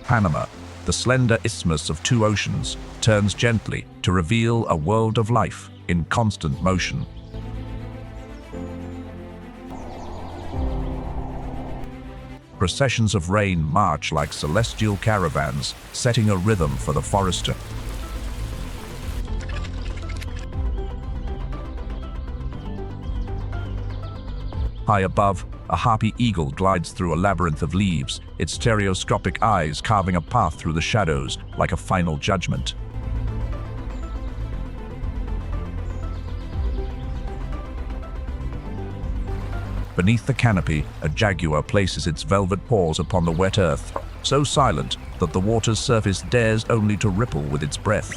Panama, the slender isthmus of two oceans, turns gently to reveal a world of life in constant motion. Processions of rain march like celestial caravans, setting a rhythm for the forester. High above, a harpy eagle glides through a labyrinth of leaves, its stereoscopic eyes carving a path through the shadows like a final judgment. Beneath the canopy, a jaguar places its velvet paws upon the wet earth, so silent that the water's surface dares only to ripple with its breath.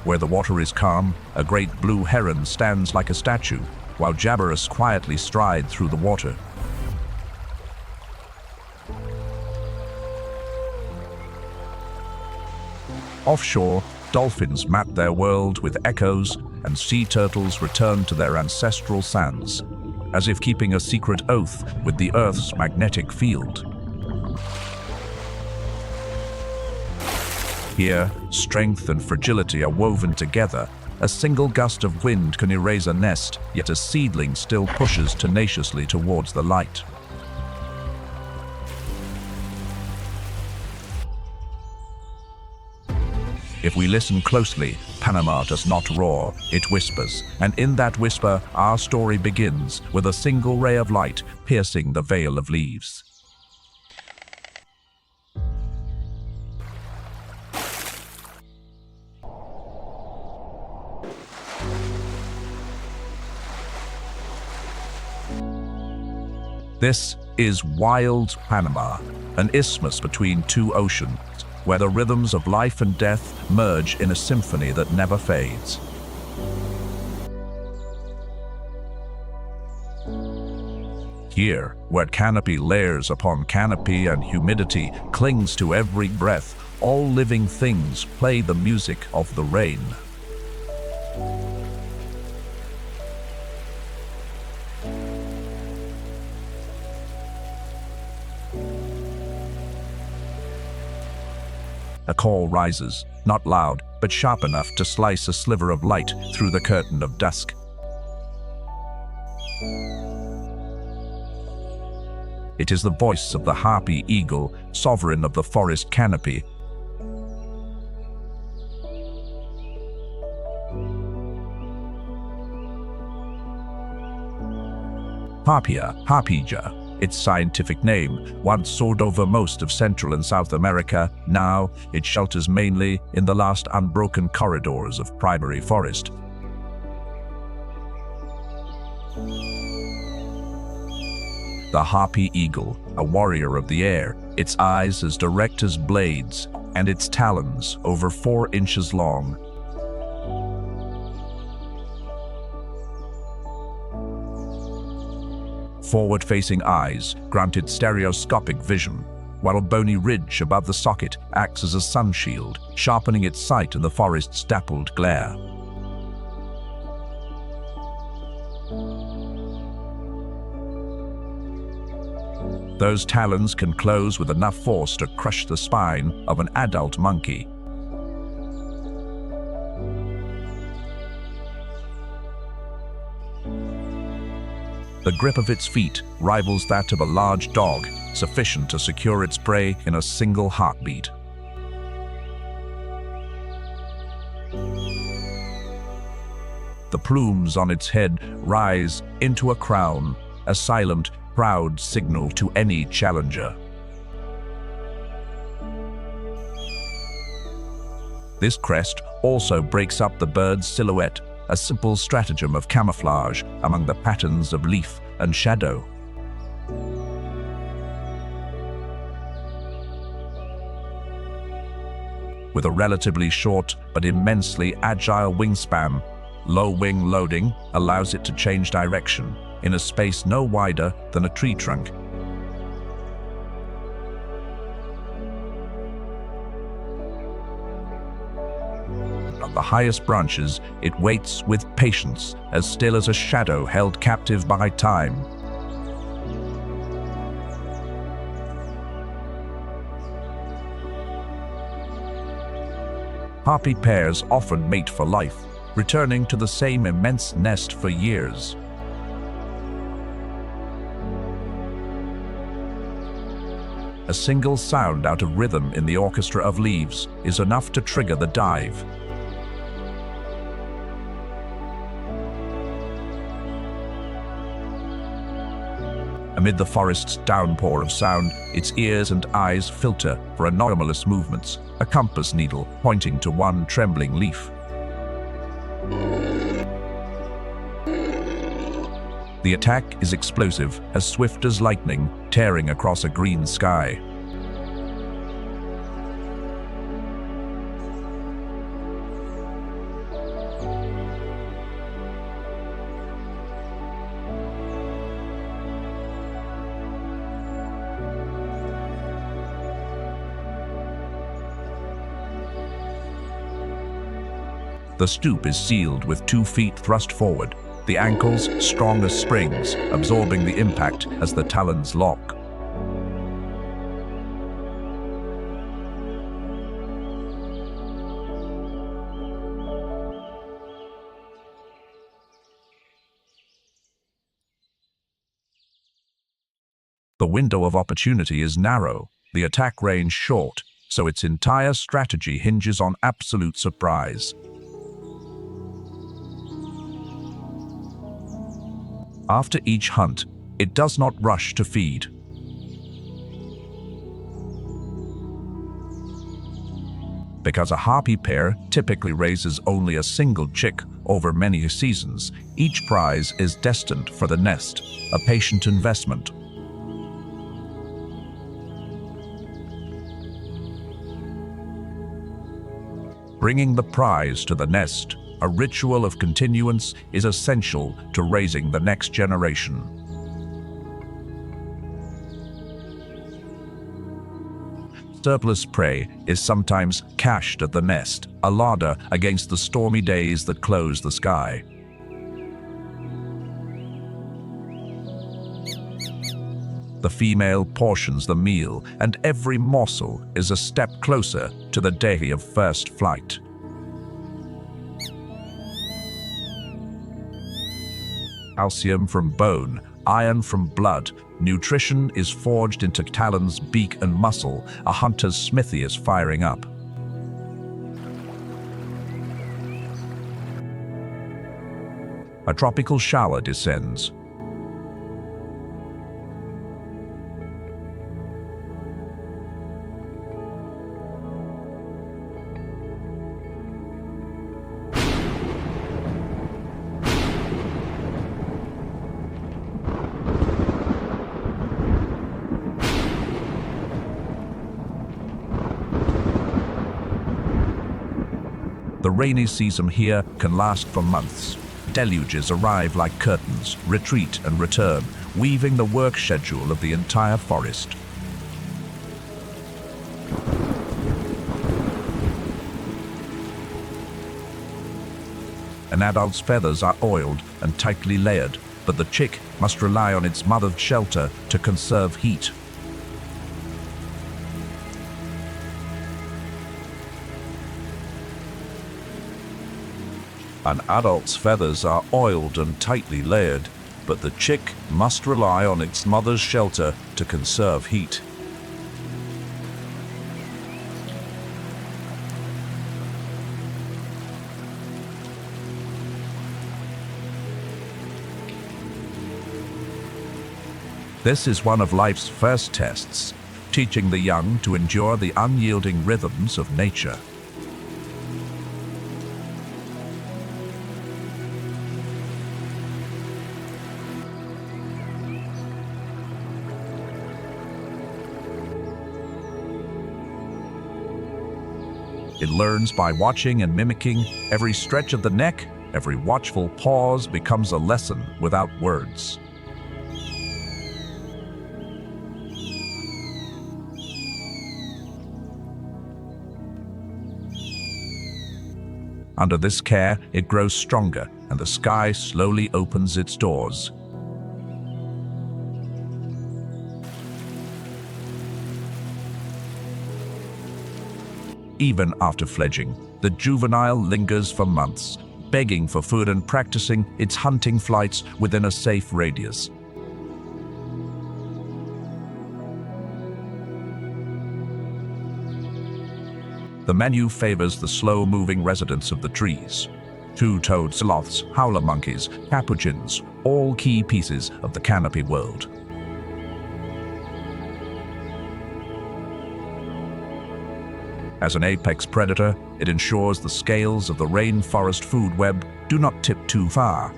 Where the water is calm, a great blue heron stands like a statue, while jaguars quietly stride through the water. Offshore, dolphins map their world with echoes, and sea turtles return to their ancestral sands, as if keeping a secret oath with the Earth's magnetic field. Here, strength and fragility are woven together. A single gust of wind can erase a nest, yet a seedling still pushes tenaciously towards the light. If we listen closely, Panama does not roar, it whispers, and in that whisper, our story begins with a single ray of light piercing the veil of leaves. This is wild Panama, an isthmus between two oceans, where the rhythms of life and death merge in a symphony that never fades. Here, where canopy layers upon canopy and humidity clings to every breath, all living things play the music of the rain. A call rises, not loud, but sharp enough to slice a sliver of light through the curtain of dusk. It is the voice of the harpy eagle, sovereign of the forest canopy. Harpija, its scientific name, once soared over most of Central and South America. Now it shelters mainly in the last unbroken corridors of primary forest. The harpy eagle, a warrior of the air, its eyes as direct as blades, and its talons over 4 inches long. Forward-facing eyes granted stereoscopic vision, while a bony ridge above the socket acts as a sun shield, sharpening its sight in the forest's dappled glare. Those talons can close with enough force to crush the spine of an adult monkey. The grip of its feet rivals that of a large dog, sufficient to secure its prey in a single heartbeat. The plumes on its head rise into a crown, a silent, proud signal to any challenger. This crest also breaks up the bird's silhouette, a simple stratagem of camouflage among the patterns of leaf and shadow. With a relatively short but immensely agile wingspan, low wing loading allows it to change direction in a space no wider than a tree trunk. the highest branches, it waits with patience, as still as a shadow held captive by time. Harpy pairs often mate for life, returning to the same immense nest for years. A single sound out of rhythm in the orchestra of leaves is enough to trigger the dive. Amid the forest's downpour of sound, its ears and eyes filter for anomalous movements, a compass needle pointing to one trembling leaf. The attack is explosive, as swift as lightning, tearing across a green sky. The stoop is sealed with 2 feet thrust forward, the ankles strong as springs, absorbing the impact as the talons lock. The window of opportunity is narrow, the attack range short, so its entire strategy hinges on absolute surprise. After each hunt, it does not rush to feed. Because a harpy pair typically raises only a single chick over many seasons, each prize is destined for the nest, a patient investment. Bringing the prize to the nest, a ritual of continuance, is essential to raising the next generation. Surplus prey is sometimes cached at the nest, a larder against the stormy days that close the sky. The female portions the meal, and every morsel is a step closer to the day of first flight. Calcium from bone, iron from blood, nutrition is forged into talons, beak, and muscle. A hunter's smithy is firing up. A tropical shower descends. The rainy season here can last for months. Deluges arrive like curtains, retreat and return, weaving the work schedule of the entire forest. An adult's feathers are oiled and tightly layered, but the chick must rely on its mother's shelter to conserve heat. An adult's feathers are oiled and tightly layered, but the chick must rely on its mother's shelter to conserve heat. This is one of life's first tests, teaching the young to endure the unyielding rhythms of nature. It learns by watching and mimicking. Every stretch of the neck, every watchful pause becomes a lesson without words. Under this care, it grows stronger, and the sky slowly opens its doors. Even after fledging, the juvenile lingers for months, begging for food and practicing its hunting flights within a safe radius. The menu favors the slow-moving residents of the trees. Two-toed sloths, howler monkeys, capuchins, all key pieces of the canopy world. As an apex predator, it ensures the scales of the rainforest food web do not tip too far.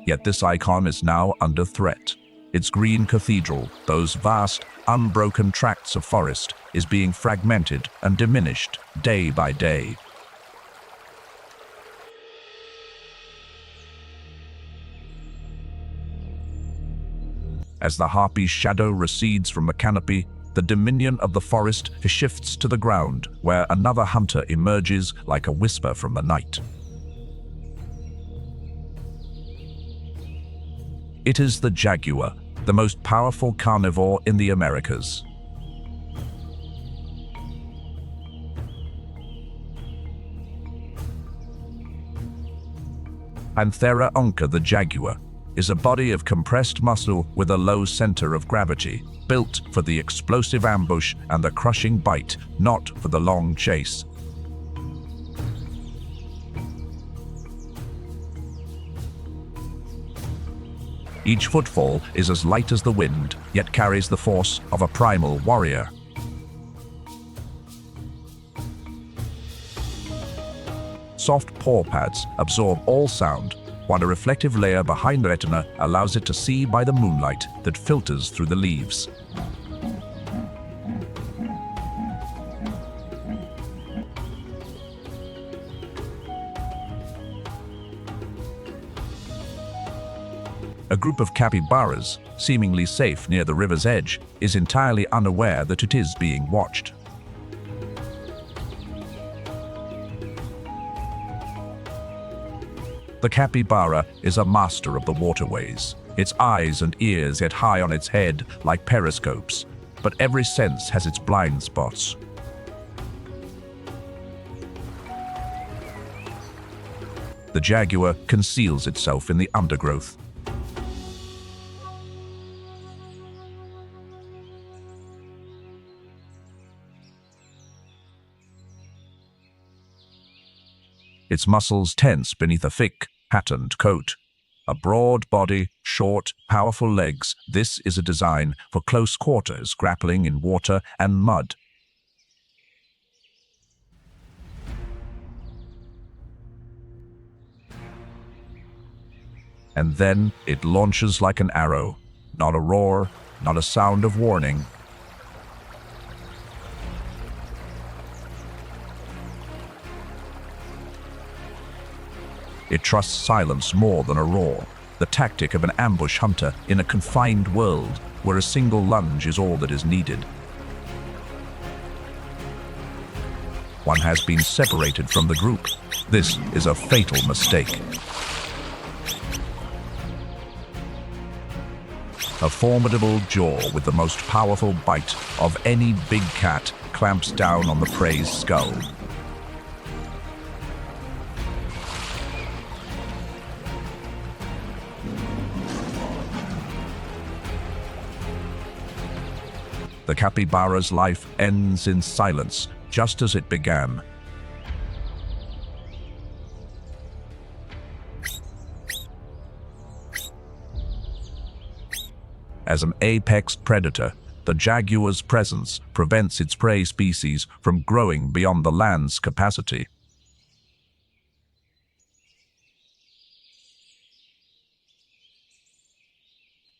Yet this icon is now under threat. Its green cathedral, those vast, unbroken tracts of forest, is being fragmented and diminished day by day. As the harpy's shadow recedes from the canopy, the dominion of the forest shifts to the ground, where another hunter emerges like a whisper from the night. It is the jaguar, the most powerful carnivore in the Americas. Panthera onca, the jaguar, is a body of compressed muscle with a low center of gravity, built for the explosive ambush and the crushing bite, not for the long chase. Each footfall is as light as the wind, yet carries the force of a primal warrior. Soft paw pads absorb all sound, while a reflective layer behind the retina allows it to see by the moonlight that filters through the leaves. A group of capybaras, seemingly safe near the river's edge, is entirely unaware that it is being watched. The capybara is a master of the waterways, its eyes and ears yet high on its head like periscopes, but every sense has its blind spots. The jaguar conceals itself in the undergrowth. Its muscles tense beneath a thick, patterned coat. A broad body, short, powerful legs, this is a design for close quarters grappling in water and mud. And then it launches like an arrow. Not a roar, not a sound of warning. It trusts silence more than a roar, the tactic of an ambush hunter in a confined world where a single lunge is all that is needed. One has been separated from the group. This is a fatal mistake. A formidable jaw with the most powerful bite of any big cat clamps down on the prey's skull. The capybara's life ends in silence, just as it began. As an apex predator, the jaguar's presence prevents its prey species from growing beyond the land's capacity.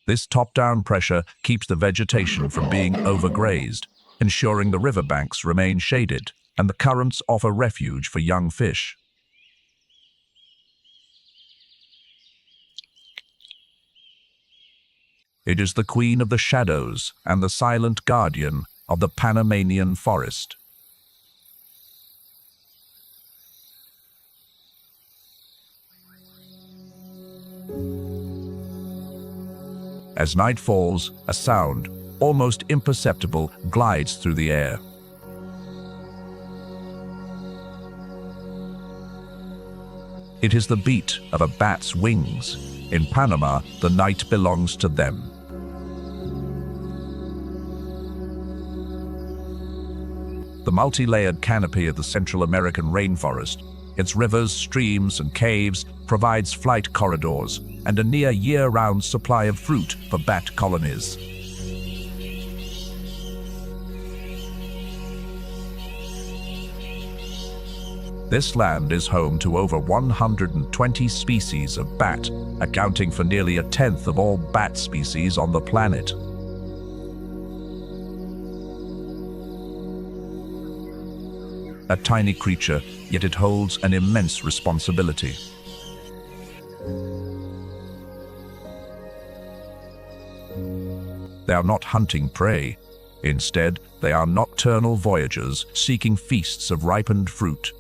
This top-down pressure keeps the vegetation from being overgrazed, ensuring the riverbanks remain shaded and the currents offer refuge for young fish. It is the queen of the shadows and the silent guardian, of the Panamanian forest. As night falls, a sound, almost imperceptible, glides through the air. It is the beat of a bat's wings. In Panama, the night belongs to them. The multi-layered canopy of the Central American rainforest, its rivers, streams, and caves, provides flight corridors and a near year-round supply of fruit for bat colonies. This land is home to over 120 species of bat, accounting for nearly 1/10 of all bat species on the planet. A tiny creature, yet it holds an immense responsibility. They are not hunting prey. Instead, they are nocturnal voyagers seeking feasts of ripened fruit.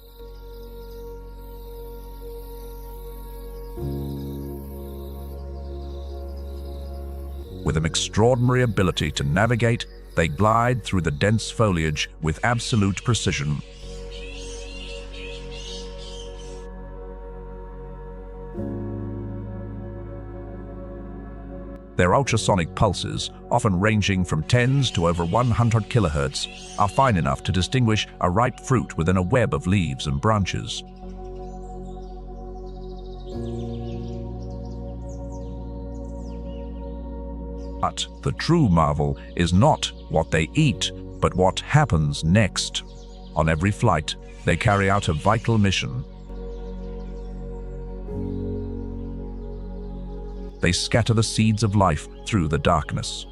With an extraordinary ability to navigate, they glide through the dense foliage with absolute precision. Their ultrasonic pulses, often ranging from tens to over 100 kilohertz, are fine enough to distinguish a ripe fruit within a web of leaves and branches. But the true marvel is not what they eat, but what happens next. On every flight, they carry out a vital mission. They scatter the seeds of life through the darkness.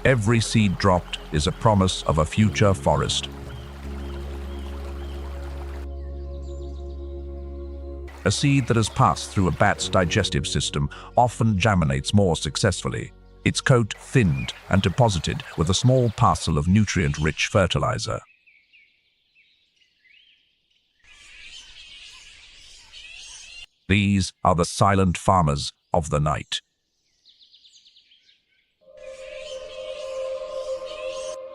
Every seed dropped is a promise of a future forest. A seed that has passed through a bat's digestive system often germinates more successfully, its coat thinned and deposited with a small parcel of nutrient-rich fertilizer. These are the silent farmers of the night.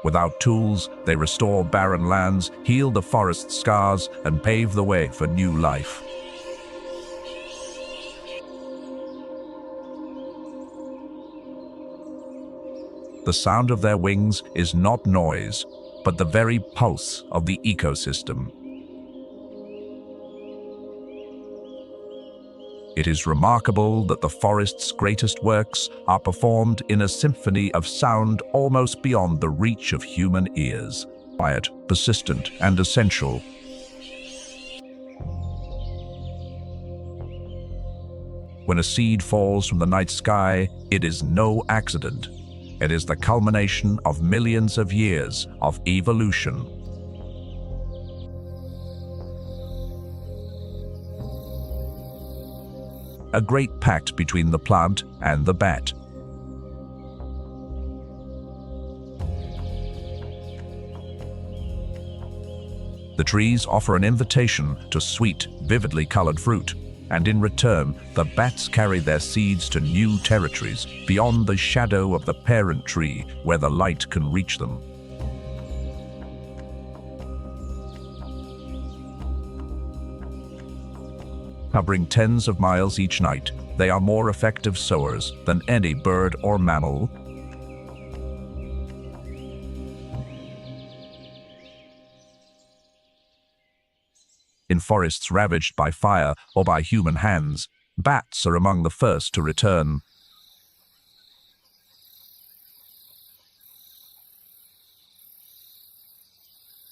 Without tools, they restore barren lands, heal the forest's scars, and pave the way for new life. The sound of their wings is not noise, but the very pulse of the ecosystem. It is remarkable that the forest's greatest works are performed in a symphony of sound almost beyond the reach of human ears. Quiet, persistent, and essential. When a seed falls from the night sky, it is no accident. It is the culmination of millions of years of evolution. A great pact between the plant and the bat. The trees offer an invitation to sweet, vividly colored fruit, and in return, the bats carry their seeds to new territories beyond the shadow of the parent tree where the light can reach them. Covering tens of miles each night, they are more effective sowers than any bird or mammal. In forests ravaged by fire or by human hands, bats are among the first to return.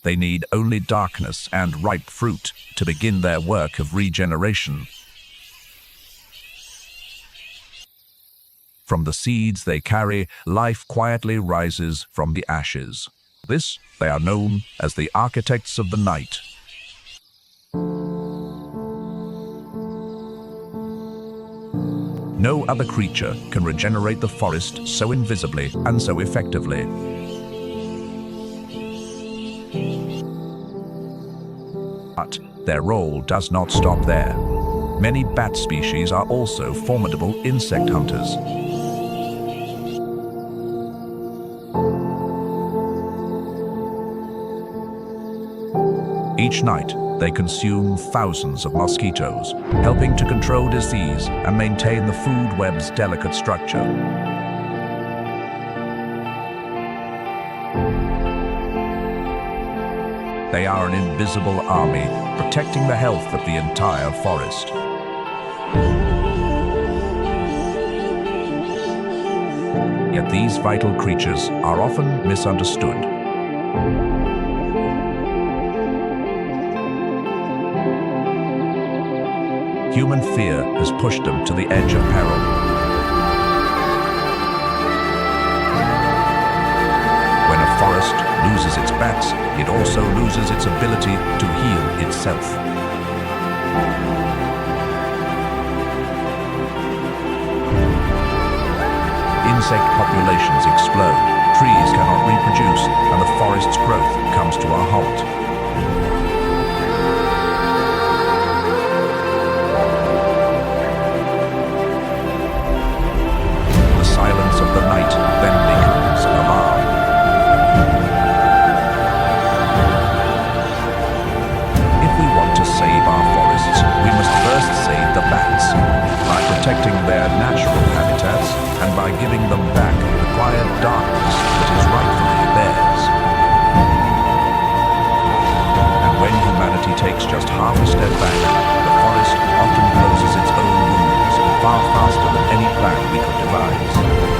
They need only darkness and ripe fruit to begin their work of regeneration. From the seeds they carry, life quietly rises from the ashes. This, they are known as the architects of the night. No other creature can regenerate the forest so invisibly and so effectively. But their role does not stop there. Many bat species are also formidable insect hunters. Each night, they consume thousands of mosquitoes, helping to control disease and maintain the food web's delicate structure. They are an invisible army, protecting the health of the entire forest. Yet these vital creatures are often misunderstood. Human fear has pushed them to the edge of peril. When a forest loses its bats, it also loses its ability to heal itself. Insect populations explode, trees cannot reproduce, and the forest's growth comes to a halt. Of the night then becomes alarm. If we want to save our forests, we must first save the bats, by protecting their natural habitats and by giving them back the quiet darkness that is rightfully theirs. And when humanity takes just half a step back, the forest often closes its own wounds far faster than any plan we could devise.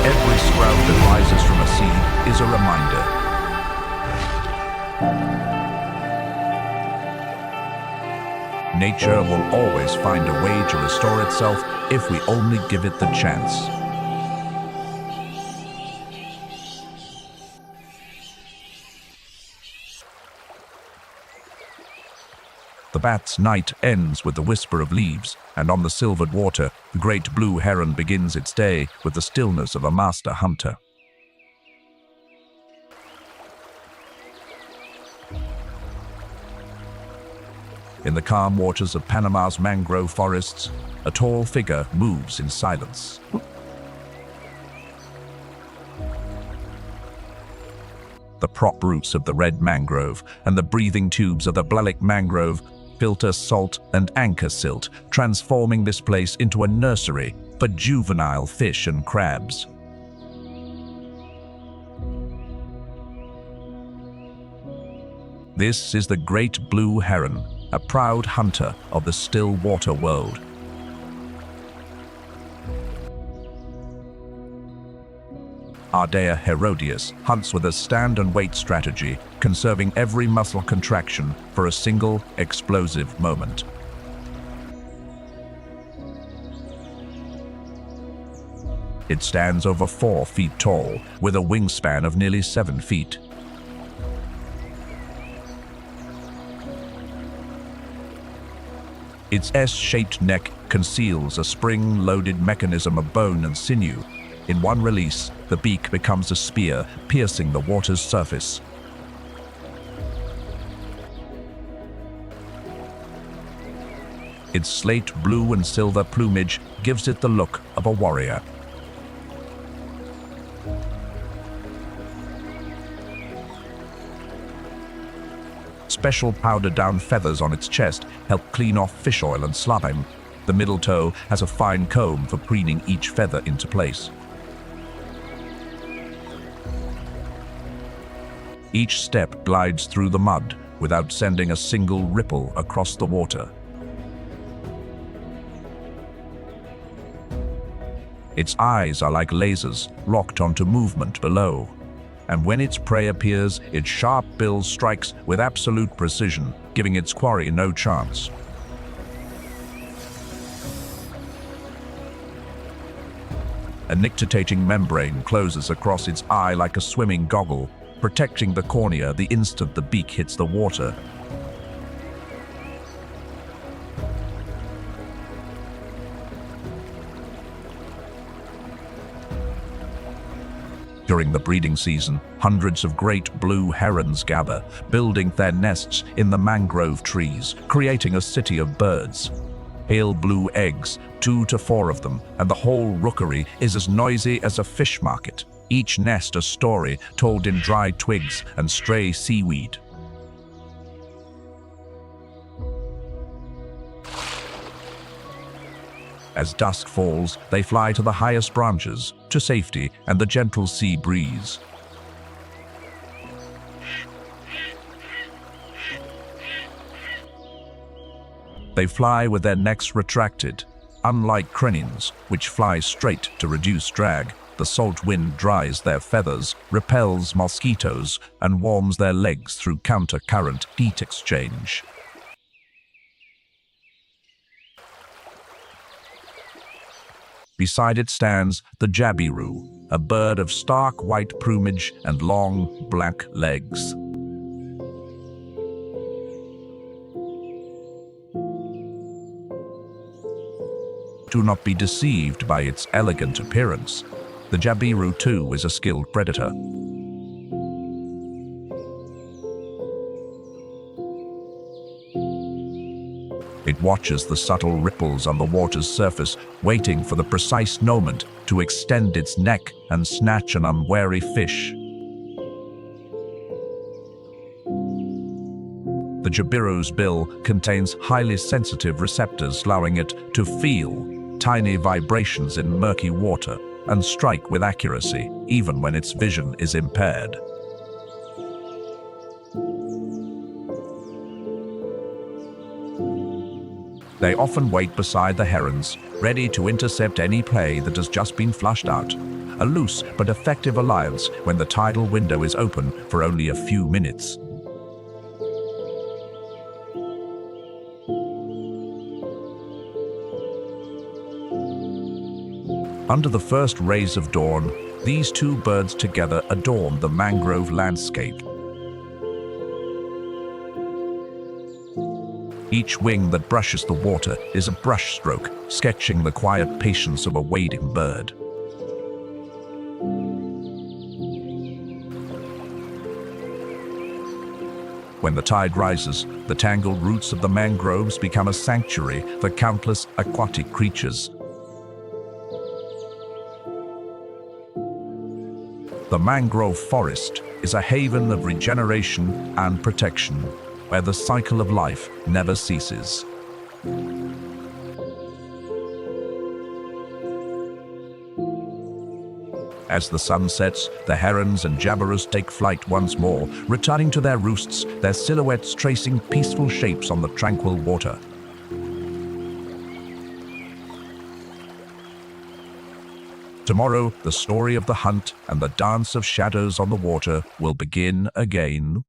Every sprout that rises from a seed is a reminder. Nature will always find a way to restore itself if we only give it the chance. The bat's night ends with the whisper of leaves, and on the silvered water, the great blue heron begins its day with the stillness of a master hunter. In the calm waters of Panama's mangrove forests, a tall figure moves in silence. The prop roots of the red mangrove and the breathing tubes of the black mangrove filter salt and anchor silt, transforming this place into a nursery for juvenile fish and crabs. This is the great blue heron, a proud hunter of the still water world. Ardea herodias hunts with a stand-and-wait strategy, conserving every muscle contraction for a single, explosive moment. It stands over 4 feet tall, with a wingspan of nearly 7 feet. Its S-shaped neck conceals a spring-loaded mechanism of bone and sinew. In one release, the beak becomes a spear, piercing the water's surface. Its slate blue and silver plumage gives it the look of a warrior. Special powder-down feathers on its chest help clean off fish oil and slime. The middle toe has a fine comb for preening each feather into place. Each step glides through the mud without sending a single ripple across the water. Its eyes are like lasers, locked onto movement below. And when its prey appears, its sharp bill strikes with absolute precision, giving its quarry no chance. A nictitating membrane closes across its eye like a swimming goggle, protecting the cornea the instant the beak hits the water. During the breeding season, hundreds of great blue herons gather, building their nests in the mangrove trees, creating a city of birds. Pale blue eggs, 2 to 4 of them, and the whole rookery is as noisy as a fish market. Each nest a story told in dry twigs and stray seaweed. As dusk falls, they fly to the highest branches, to safety and the gentle sea breeze. They fly with their necks retracted. Unlike cranes, which fly straight to reduce drag, the salt wind dries their feathers, repels mosquitoes, and warms their legs through counter-current heat exchange. Beside it stands the jabiru, a bird of stark white plumage and long, black legs. Do not be deceived by its elegant appearance. The jabiru, too, is a skilled predator. It watches the subtle ripples on the water's surface, waiting for the precise moment to extend its neck and snatch an unwary fish. The jabiru's bill contains highly sensitive receptors, allowing it to feel tiny vibrations in murky water and strike with accuracy, even when its vision is impaired. They often wait beside the herons, ready to intercept any prey that has just been flushed out. A loose but effective alliance when the tidal window is open for only a few minutes. Under the first rays of dawn, these two birds together adorn the mangrove landscape. Each wing that brushes the water is a brushstroke, sketching the quiet patience of a wading bird. When the tide rises, the tangled roots of the mangroves become a sanctuary for countless aquatic creatures. The mangrove forest is a haven of regeneration and protection, where the cycle of life never ceases. As the sun sets, the herons and jaguars take flight once more, returning to their roosts, their silhouettes tracing peaceful shapes on the tranquil water. Tomorrow, the story of the hunt and the dance of shadows on the water will begin again.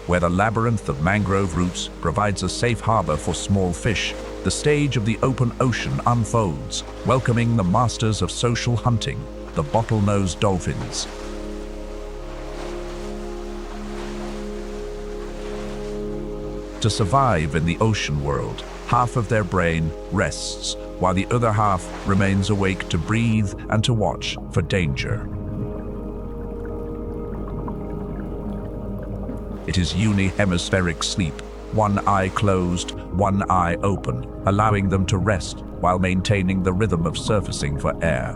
Where the labyrinth of mangrove roots provides a safe harbor for small fish, the stage of the open ocean unfolds, welcoming the masters of social hunting, the bottlenose dolphins. To survive in the ocean world, half of their brain rests, while the other half remains awake to breathe and to watch for danger. It is uni-hemispheric sleep, one eye closed, one eye open, allowing them to rest while maintaining the rhythm of surfacing for air.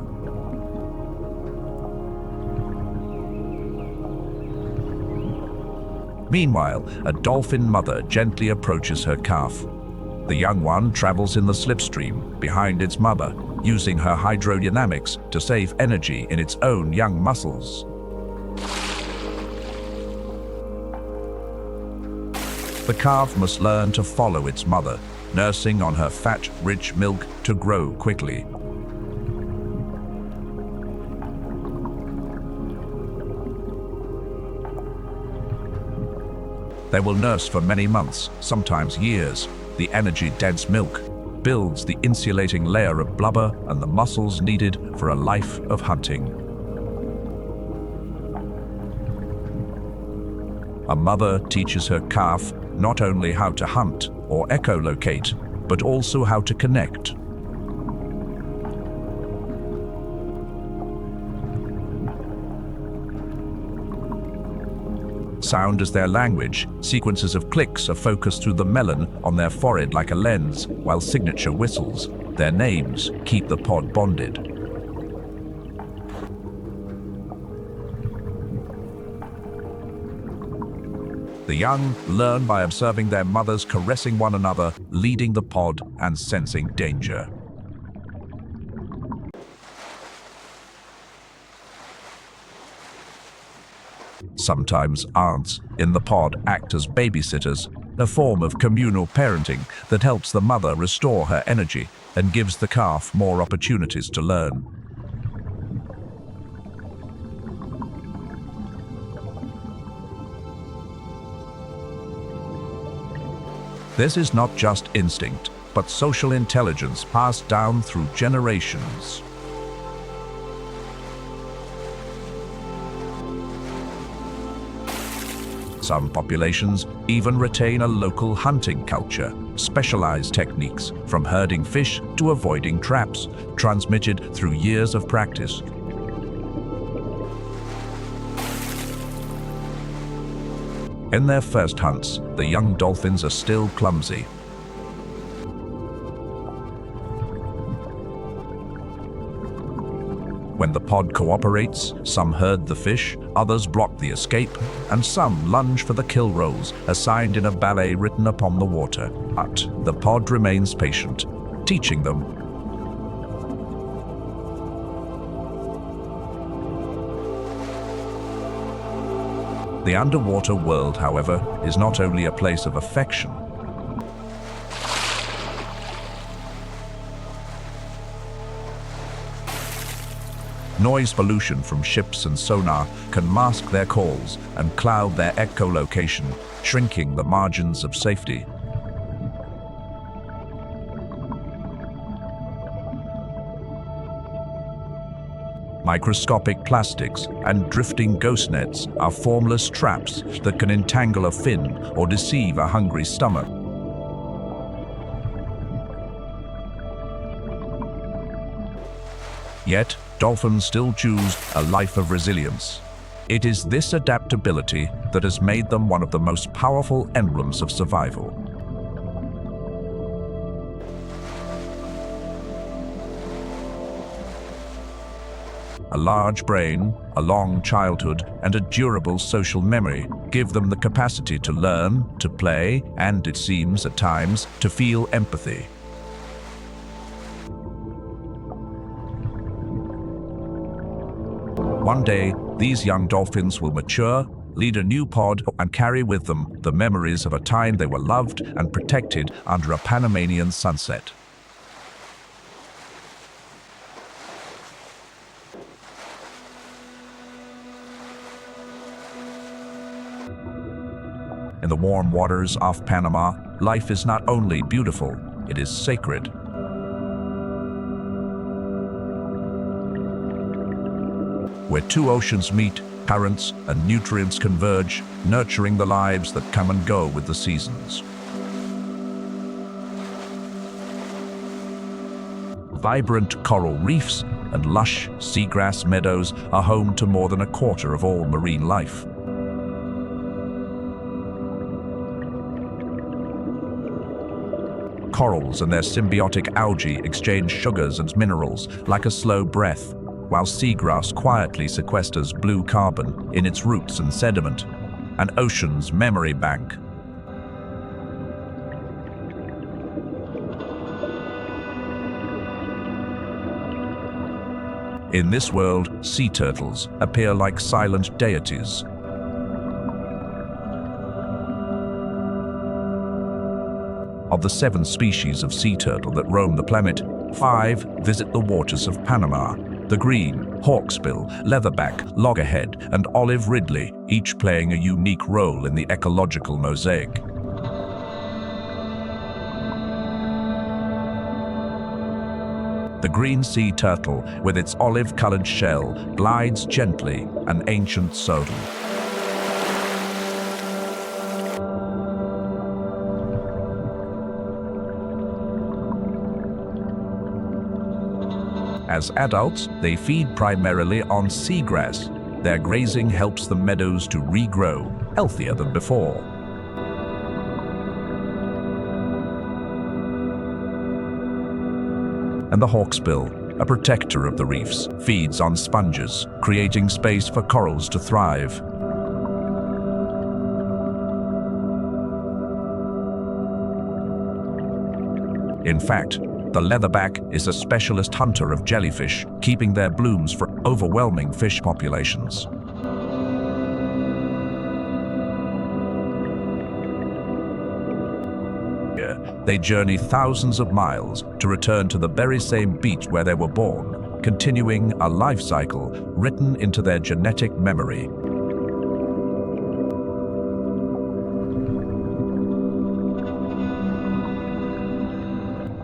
Meanwhile, a dolphin mother gently approaches her calf. The young one travels in the slipstream behind its mother, using her hydrodynamics to save energy in its own young muscles. The calf must learn to follow its mother, nursing on her fat, rich milk to grow quickly. They will nurse for many months, sometimes years. The energy-dense milk builds the insulating layer of blubber and the muscles needed for a life of hunting. A mother teaches her calf not only how to hunt or echolocate, but also how to connect. Sound is their language. Sequences of clicks are focused through the melon on their forehead like a lens, while signature whistles, their names, keep the pod bonded. The young learn by observing their mothers caressing one another, leading the pod and sensing danger. Sometimes aunts in the pod act as babysitters, a form of communal parenting that helps the mother restore her energy and gives the calf more opportunities to learn. This is not just instinct, but social intelligence passed down through generations. Some populations even retain a local hunting culture, specialized techniques from herding fish to avoiding traps, transmitted through years of practice. In their first hunts, the young dolphins are still clumsy. When the pod cooperates, some herd the fish, others block the escape, and some lunge for the kill rolls assigned in a ballet written upon the water. But the pod remains patient, teaching them. The underwater world, however, is not only a place of affection. Noise pollution from ships and sonar can mask their calls and cloud their echolocation, shrinking the margins of safety. Microscopic plastics and drifting ghost nets are formless traps that can entangle a fin or deceive a hungry stomach. Yet, dolphins still choose a life of resilience. It is this adaptability that has made them one of the most powerful emblems of survival. A large brain, a long childhood, and a durable social memory give them the capacity to learn, to play, and, it seems at times, to feel empathy. One day, these young dolphins will mature, lead a new pod, and carry with them the memories of a time they were loved and protected under a Panamanian sunset. In the warm waters off Panama, life is not only beautiful, it is sacred. Where two oceans meet, currents and nutrients converge, nurturing the lives that come and go with the seasons. Vibrant coral reefs and lush seagrass meadows are home to more than a quarter of all marine life. Corals and their symbiotic algae exchange sugars and minerals like a slow breath, while seagrass quietly sequesters blue carbon in its roots and sediment, an ocean's memory bank. In this world, sea turtles appear like silent deities. Of the 7 species of sea turtle that roam the planet, 5 visit the waters of Panama. The green, hawksbill, leatherback, loggerhead, and olive ridley, each playing a unique role in the ecological mosaic. The green sea turtle, with its olive-colored shell, glides gently, an ancient soul. As adults, they feed primarily on seagrass. Their grazing helps the meadows to regrow, healthier than before. And the hawksbill, a protector of the reefs, feeds on sponges, creating space for corals to thrive. In fact, the leatherback is a specialist hunter of jellyfish, keeping their blooms from overwhelming fish populations. They journey thousands of miles to return to the very same beach where they were born, continuing a life cycle written into their genetic memory.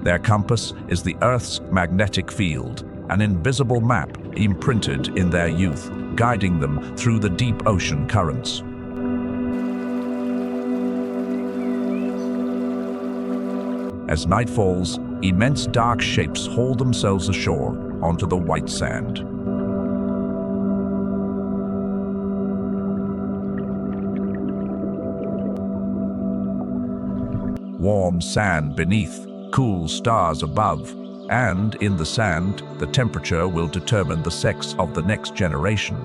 Their compass is the Earth's magnetic field, an invisible map imprinted in their youth, guiding them through the deep ocean currents. As night falls, immense dark shapes haul themselves ashore onto the white sand. Warm sand beneath, cool stars above, and in the sand, the temperature will determine the sex of the next generation.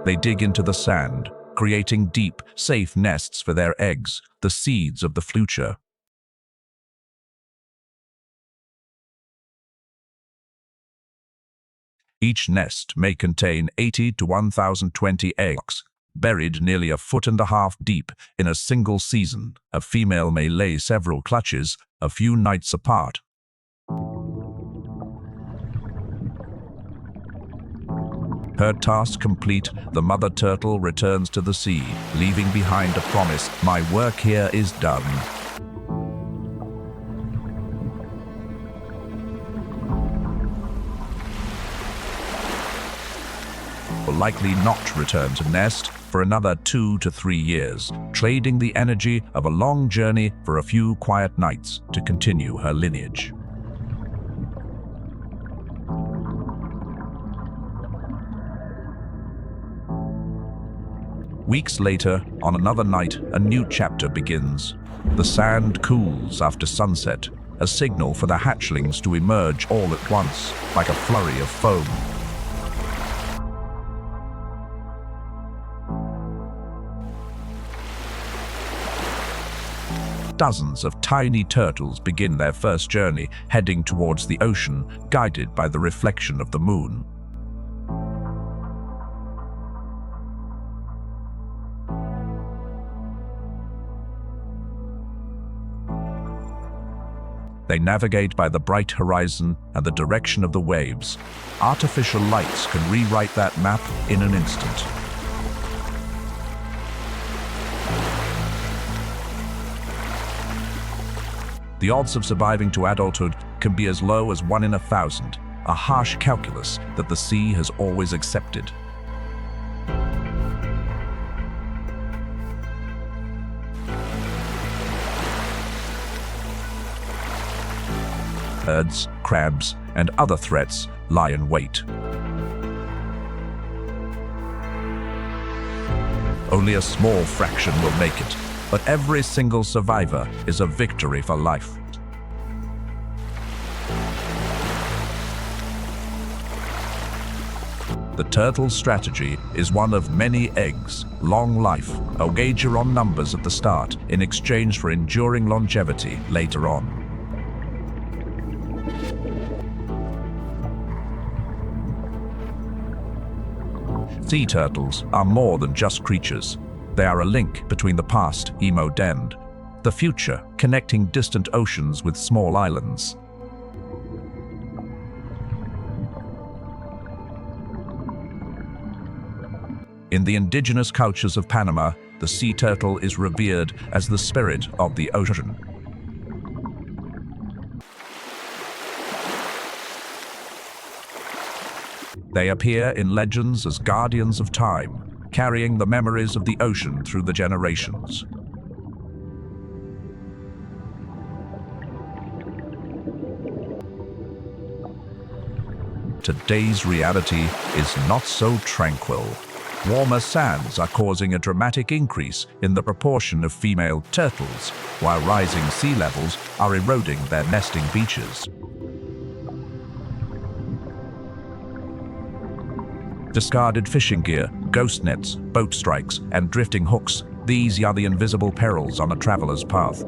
They dig into the sand, creating deep, safe nests for their eggs, the seeds of the future. Each nest may contain 80 to 1,020 eggs, buried nearly 1.5 feet deep in a single season. A female may lay several clutches, a few nights apart. Her task complete, the mother turtle returns to the sea, leaving behind a promise: "My work here is done." Will likely not return to nest for another 2 to 3 years, trading the energy of a long journey for a few quiet nights to continue her lineage. Weeks later, on another night, a new chapter begins. The sand cools after sunset, a signal for the hatchlings to emerge all at once, like a flurry of foam. Dozens of tiny turtles begin their first journey, heading towards the ocean, guided by the reflection of the moon. They navigate by the bright horizon and the direction of the waves. Artificial lights can rewrite that map in an instant. The odds of surviving to adulthood can be as low as 1 in 1,000, a harsh calculus that the sea has always accepted. Birds, crabs, and other threats lie in wait. Only a small fraction will make it, but every single survivor is a victory for life. The turtle's strategy is one of many eggs, long life, a wager on numbers at the start in exchange for enduring longevity later on. Sea turtles are more than just creatures. They are a link between the past, and the future, connecting distant oceans with small islands. In the indigenous cultures of Panama, the sea turtle is revered as the spirit of the ocean. They appear in legends as guardians of time, carrying the memories of the ocean through the generations. today's reality is not so tranquil. Warmer sands are causing a dramatic increase in the proportion of female turtles, while rising sea levels are eroding their nesting beaches. Discarded fishing gear, ghost nets, boat strikes, and drifting hooks, these are the invisible perils on a traveler's path.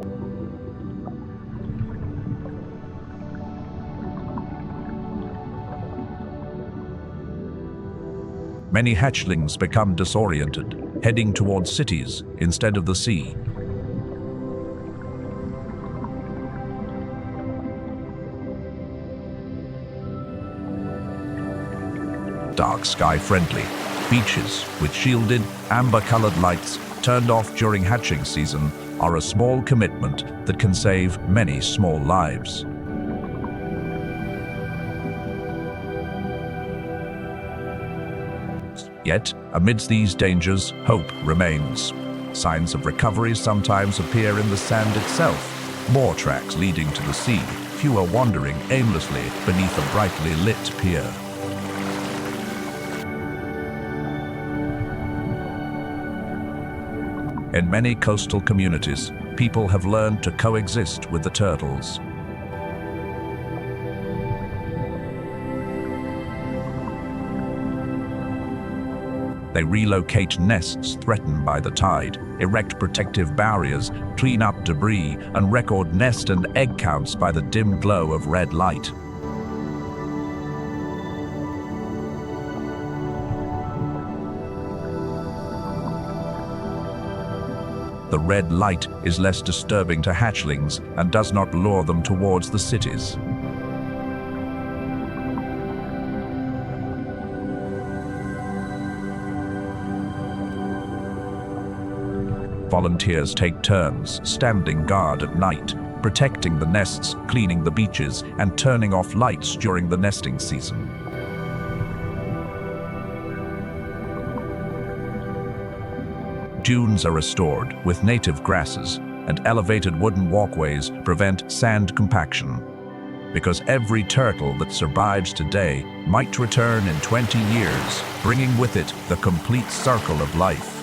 Many hatchlings become disoriented, heading towards cities instead of the sea. Dark sky friendly. Beaches with shielded, amber-colored lights turned off during hatching season are a small commitment that can save many small lives. Yet, amidst these dangers, hope remains. Signs of recovery sometimes appear in the sand itself. More tracks leading to the sea, fewer wandering aimlessly beneath a brightly lit pier. In many coastal communities, people have learned to coexist with the turtles. They relocate nests threatened by the tide, erect protective barriers, clean up debris, and record nest and egg counts by the dim glow of red light. The red light is less disturbing to hatchlings and does not lure them towards the cities. Volunteers take turns standing guard at night, protecting the nests, cleaning the beaches, and turning off lights during the nesting season. Dunes are restored with native grasses, and elevated wooden walkways prevent sand compaction. Because every turtle that survives today might return in 20 years, bringing with it the complete circle of life.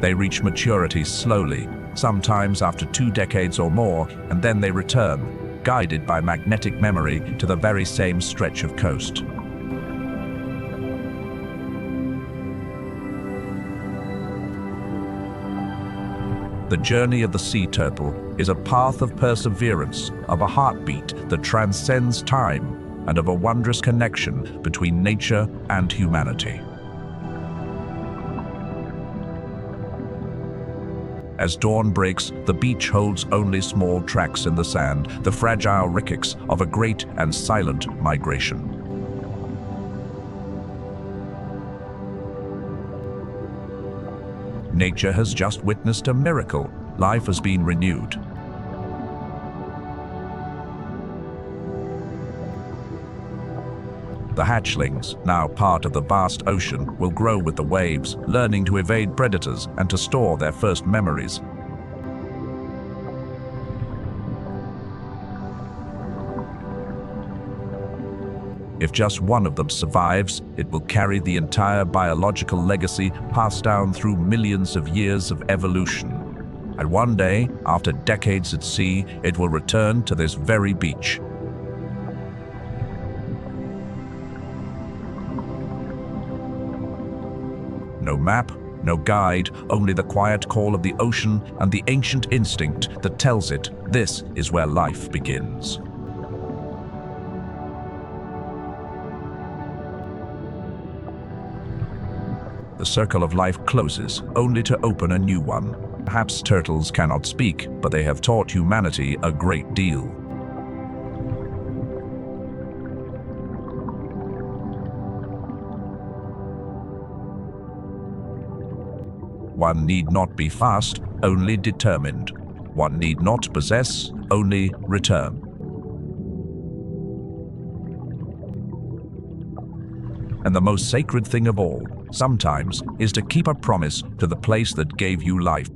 They reach maturity slowly, sometimes after 2 decades or more, and then they return, guided by magnetic memory to the very same stretch of coast. The journey of the sea turtle is a path of perseverance, of a heartbeat that transcends time, and of a wondrous connection between nature and humanity. As dawn breaks, the beach holds only small tracks in the sand, the fragile rickets of a great and silent migration. Nature has just witnessed a miracle. Life has been renewed. The hatchlings, now part of the vast ocean, will grow with the waves, learning to evade predators and to store their first memories. If just one of them survives, it will carry the entire biological legacy passed down through millions of years of evolution. And one day, after decades at sea, it will return to this very beach. No map, no guide, only the quiet call of the ocean and the ancient instinct that tells it this is where life begins. The circle of life closes, only to open a new one. Perhaps turtles cannot speak, but they have taught humanity a great deal. One need not be fast, only determined. One need not possess, only return. And the most sacred thing of all, sometimes, is to keep a promise to the place that gave you life.